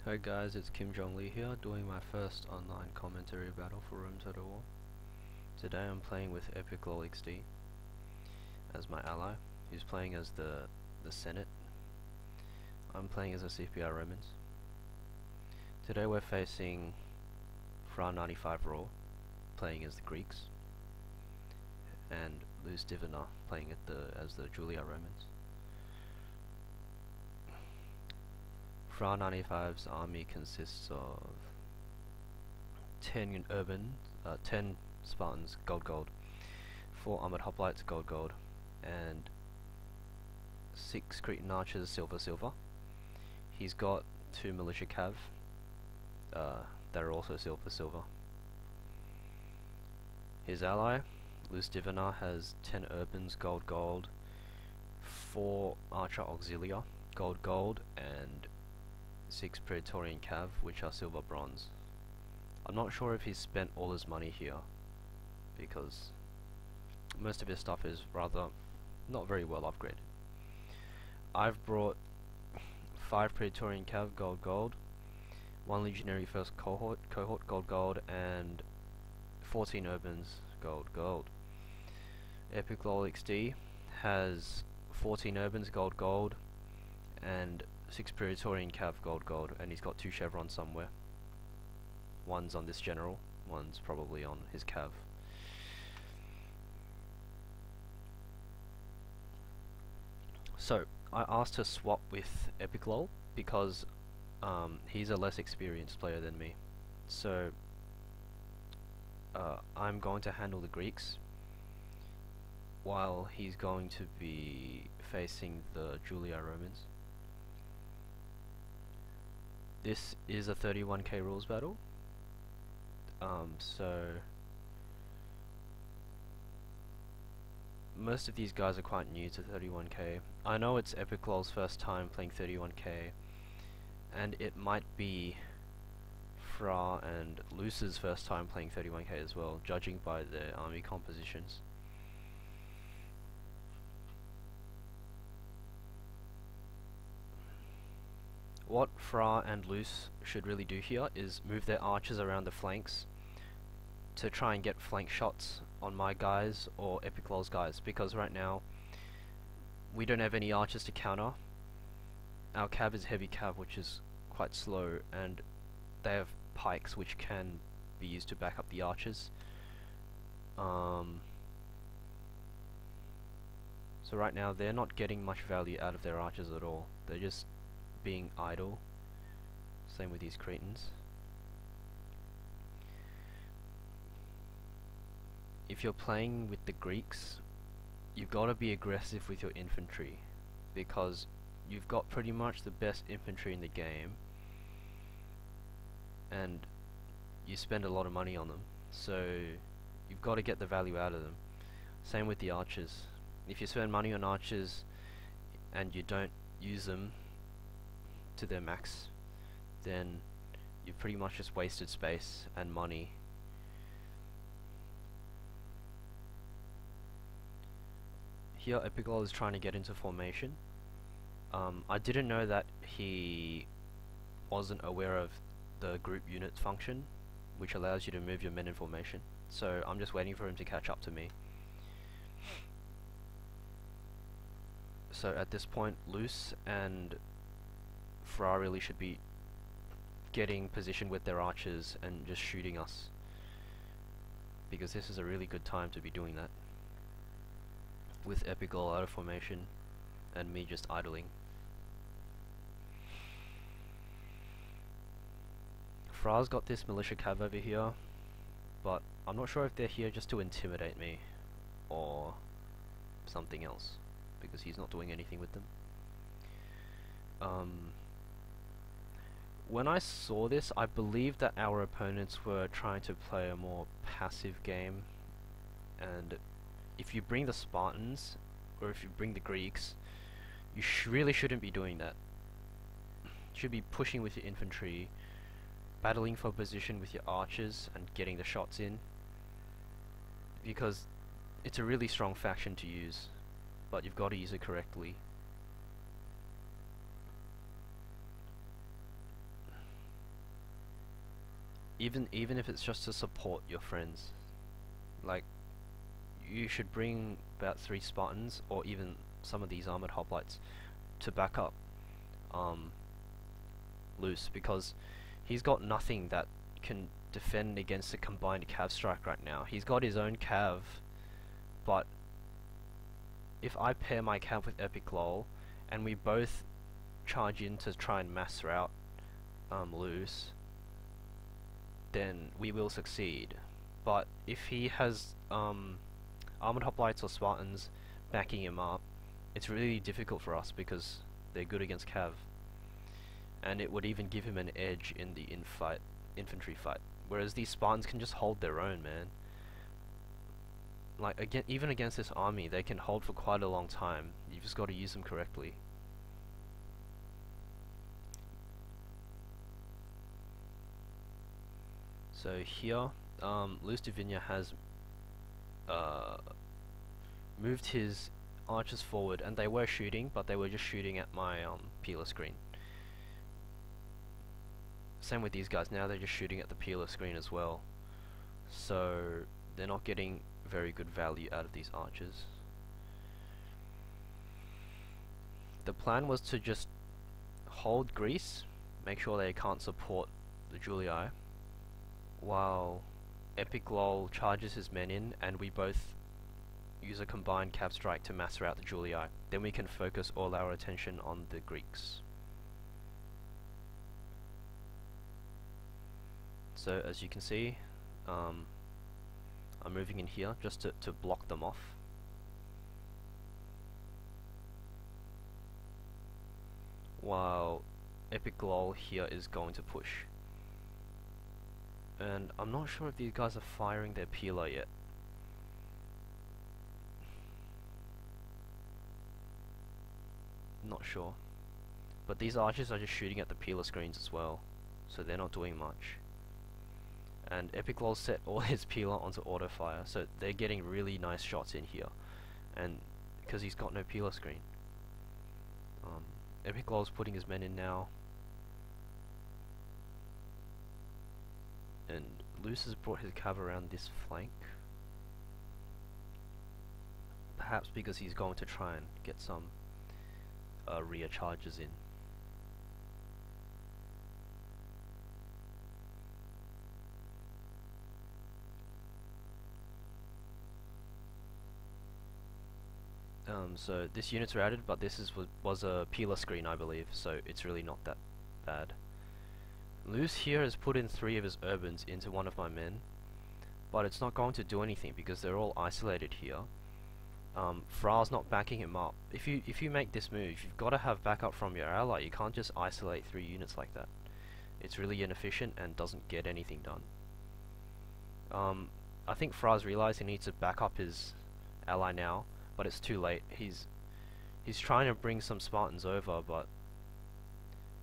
Hey guys, it's Jong here, doing my first online commentary battle for Rome Total War. Today I'm playing with epiclolXD as my ally. He's playing as the Senate. I'm playing as the Scipii Romans. Today we're facing Fra 95 Raw, playing as the Greeks, and LuceDivina playing as the Julii Romans. Fra 95's army consists of 10 urban, 10 Spartans, gold, 4 armored hoplites, gold, and 6 Cretan archers, silver. He's got 2 militia cav, that are also silver. His ally, LuceDivina, has 10 urbans, gold, 4 archer auxilia, gold, and 6 Praetorian Cav, which are silver bronze. I'm not sure if he's spent all his money here, because most of his stuff is rather not very well upgraded. I've brought 5 Praetorian Cav, gold, 1 Legionary first cohort, gold, and 14 urbans, gold. epiclolXD has 14 urbans, gold, and 6 Praetorian Cav, gold, and he's got 2 chevrons somewhere. One's on this general, one's probably on his Cav. So, I asked to swap with epiclol because he's a less experienced player than me. So, I'm going to handle the Greeks, while he's going to be facing the Julii Romans. This is a 31K rules battle, so most of these guys are quite new to 31K. I know it's epiclol's first time playing 31K, and it might be Fra and Luce's first time playing 31K as well, judging by their army compositions. What Fra and Luce should really do here is move their archers around the flanks to try and get flank shots on my guys or epiclol's guys, because right now we don't have any archers to counter. Our cav is heavy cav, which is quite slow, and they have pikes which can be used to back up the archers. So right now they're not getting much value out of their archers at all. They're just being idle. Same with these Cretans. If you're playing with the Greeks, you've got to be aggressive with your infantry, because you've got pretty much the best infantry in the game, and you spend a lot of money on them, so you've got to get the value out of them. Same with the archers. If you spend money on archers and you don't use them to their max, then you've pretty much just wasted space and money. Here epiclol is trying to get into formation. I didn't know that he wasn't aware of the group units function, which allows you to move your men in formation, so I'm just waiting for him to catch up to me. So at this point, Luce and Fra really should be getting position with their archers and just shooting us, because this is a really good time to be doing that, with epiclol out of formation and me just idling. Fra's got this militia cav over here, but I'm not sure if they're here just to intimidate me or something else, because he's not doing anything with them. When I saw this, I believed that our opponents were trying to play a more passive game, and if you bring the Spartans, or if you bring the Greeks, you really shouldn't be doing that. You should be pushing with your infantry, battling for position with your archers and getting the shots in, because it's a really strong faction to use, but you've got to use it correctly. even if it's just to support your friends. Like, you should bring about 3 Spartans, or even some of these armored hoplites, to back up Luce, because he's got nothing that can defend against a combined cav strike right now. He's got his own cav, but if I pair my cav with epiclol and we both charge in to try and mass rout Luce, then we will succeed. But if he has armored hoplites or Spartans backing him up, it's really difficult for us because they're good against cav, and it would even give him an edge in the infantry fight. Whereas these Spartans can just hold their own, man. Like, again, even against this army, they can hold for quite a long time. You've just got to use them correctly. So here, LuceDivina has moved his archers forward, and they were shooting, but they were just shooting at my peeler screen. Same with these guys, now they're just shooting at the peeler screen as well. So they're not getting very good value out of these archers. The plan was to just hold Greece, make sure they can't support the Julii, while epiclol charges his men in, and we both use a combined cav strike to mass rout the Julii. Then we can focus all our attention on the Greeks. So as you can see, I'm moving in here just to block them off. While epiclol here is going to push. And I'm not sure if these guys are firing their peeler yet. Not sure. But these archers are just shooting at the peeler screens as well, so they're not doing much. And epiclol set all his peeler onto auto fire, so they're getting really nice shots in here, and because he's got no peeler screen. Epiclol's putting his men in now, and Luce has brought his cav around this flank, perhaps because he's going to try and get some rear charges in. So this unit's routed, but this was a peeler screen, I believe, so it's really not that bad. Luce here has put in 3 of his urbans into one of my men, but it's not going to do anything because they're all isolated here. Fra's not backing him up. If you make this move, you've got to have backup from your ally. You can't just isolate 3 units like that. It's really inefficient and doesn't get anything done. I think Fra's realised he needs to back up his ally now, but it's too late. He's trying to bring some Spartans over, but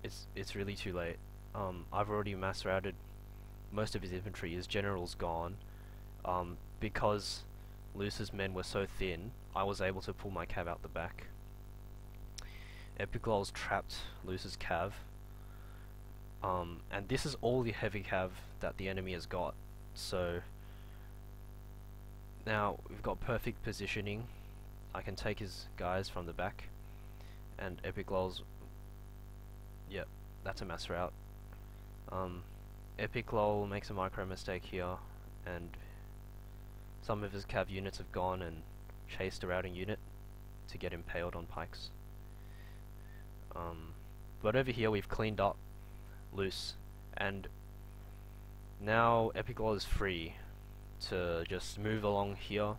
it's really too late. I've already mass routed most of his infantry. His general's gone. Because Luce's men were so thin, I was able to pull my cav out the back. Epiclol's trapped Luce's cav. And this is all the heavy cav that the enemy has got. So now we've got perfect positioning. I can take his guys from the back, and epiclol's, yep, that's a mass rout. Epiclol makes a micro mistake here, and some of his cav units have gone and chased a routing unit to get impaled on pikes. But over here we've cleaned up Luce, and now epiclol is free to just move along here,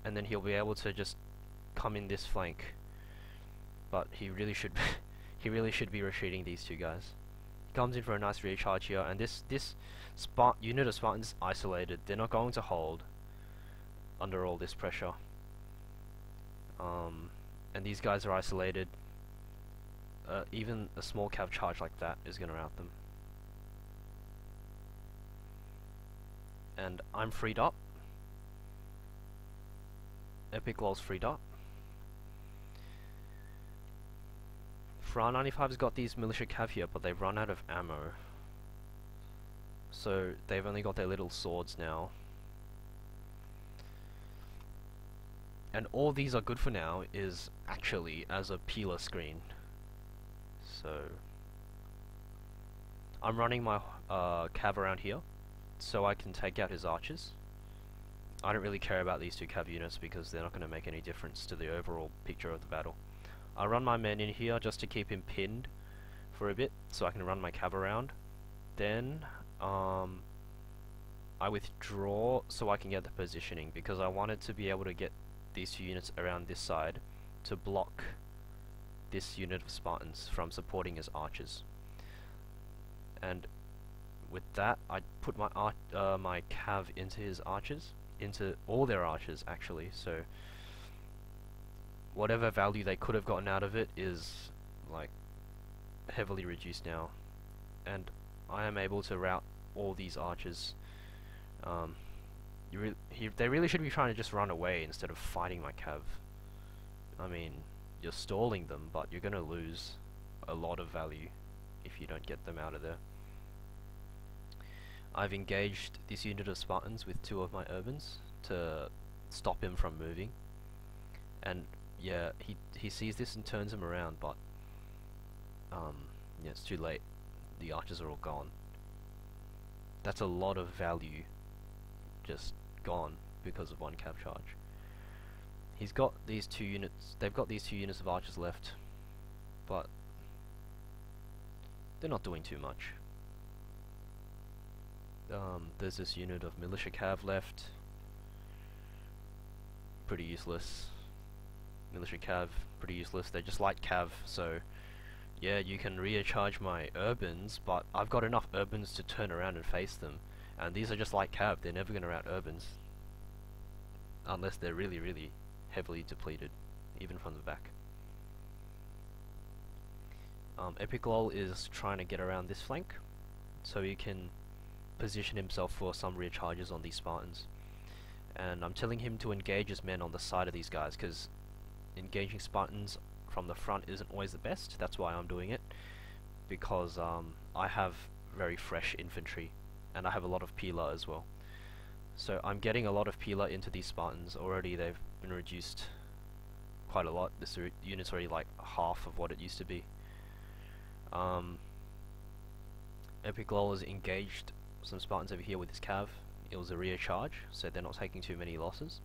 and then he'll be able to just come in this flank. But he really should he really should be retreating these 2 guys. He comes in for a nice rear charge here, and this unit of Spartans is isolated. They're not going to hold under all this pressure. And these guys are isolated. Even a small cav charge like that is going to rout them. And I'm freed up. epiclol's freed up. Fra 95's got these militia cav here, but they've run out of ammo. so they've only got their little swords now. And all these are good for now is actually as a peeler screen. So I'm running my cav around here so I can take out his archers. I don't really care about these two cav units because they're not going to make any difference to the overall picture of the battle. I run my men in here just to keep him pinned for a bit so I can run my cav around. Then I withdraw so I can get the positioning because I wanted to be able to get these two units around this side to block this unit of Spartans from supporting his archers. And with that, I put my my cav into his archers, into all their archers actually, so whatever value they could have gotten out of it is like heavily reduced now, and I am able to route all these archers. They really should be trying to just run away instead of fighting my cav. I mean, you're stalling them, but you're gonna lose a lot of value if you don't get them out of there. I've engaged this unit of Spartans with 2 of my urbans to stop him from moving, and yeah, he sees this and turns him around, but yeah, it's too late. The archers are all gone. That's a lot of value just gone because of one cav charge. He's got these 2 units, they've got these 2 units of archers left, but they're not doing too much. There's this unit of militia cav left, pretty useless. Militia cav, pretty useless. They're just light cav, so yeah, you can recharge my urbans, but I've got enough urbans to turn around and face them, and these are just light cav. They're never going to rout urbans unless they're really, really heavily depleted, even from the back. Epiclol is trying to get around this flank, so he can position himself for some rear charges on these Spartans. And I'm telling him to engage his men on the side of these guys, because engaging Spartans from the front isn't always the best. That's why I'm doing it, because I have very fresh infantry, and I have a lot of peeler as well. So I'm getting a lot of peeler into these Spartans already. They've been reduced quite a lot. This unit's already like half of what it used to be. Epiclol has engaged some Spartans over here with his cav. It was a rear charge, so they're not taking too many losses.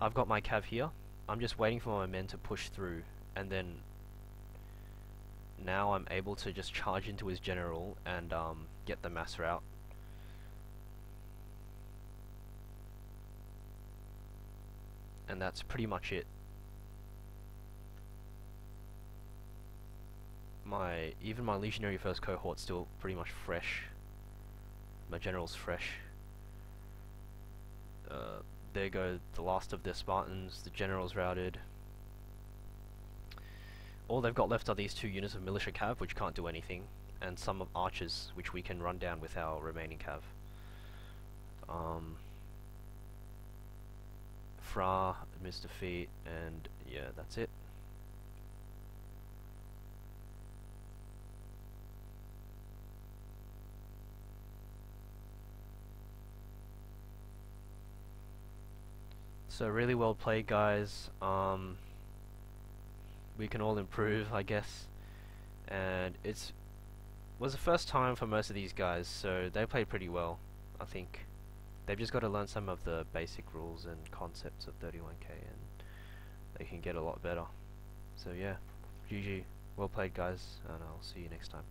I've got my cav here. I'm just waiting for my men to push through, and then now I'm able to just charge into his general and get the mass rout. And that's pretty much it. Even my legionary first cohort's still pretty much fresh. My general's fresh. There go the last of their Spartans. The general's routed. All they've got left are these 2 units of militia cav, which can't do anything, and some of archers, which we can run down with our remaining cav. Fra admits defeat, and yeah, that's it. So really well played, guys. We can all improve, I guess, and was the first time for most of these guys, so they played pretty well. I think they've just got to learn some of the basic rules and concepts of 31K, and they can get a lot better. So yeah, GG, well played, guys, and I'll see you next time.